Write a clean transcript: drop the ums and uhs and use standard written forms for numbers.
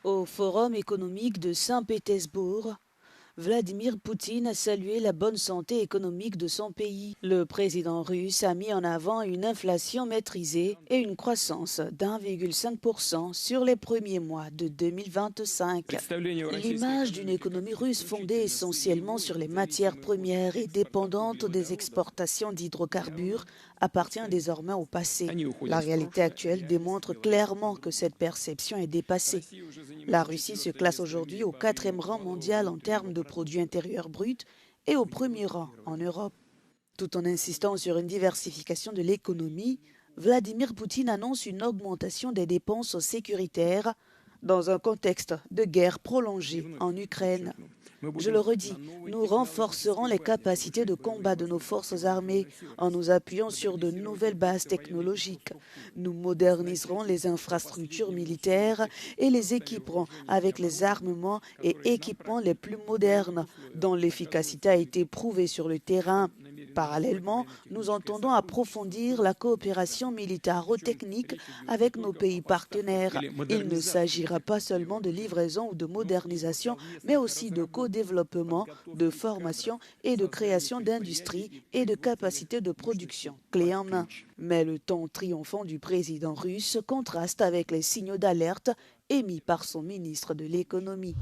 Au Forum économique de Saint-Pétersbourg, Vladimir Poutine a salué la bonne santé économique de son pays. Le président russe a mis en avant une inflation maîtrisée et une croissance d'1,5% sur les premiers mois de 2025. L'image d'une économie russe fondée essentiellement sur les matières premières et dépendante des exportations d'hydrocarbures appartient désormais au passé. La réalité actuelle démontre clairement que cette perception est dépassée. La Russie se classe aujourd'hui au 4e rang mondial en termes de produit intérieur brut et au 1er rang en Europe. Tout en insistant sur une diversification de l'économie, Vladimir Poutine annonce une augmentation des dépenses sécuritaires dans un contexte de guerre prolongée en Ukraine. Je le redis, nous renforcerons les capacités de combat de nos forces armées en nous appuyant sur de nouvelles bases technologiques. Nous moderniserons les infrastructures militaires et les équiperons avec les armements et équipements les plus modernes, dont l'efficacité a été prouvée sur le terrain. Parallèlement, nous entendons approfondir la coopération militaro-technique avec nos pays partenaires. Il ne s'agira pas seulement de livraison ou de modernisation, mais aussi de co-développement, de formation et de création d'industries et de capacités de production clés en main. Mais le ton triomphant du président russe contraste avec les signaux d'alerte émis par son ministre de l'économie.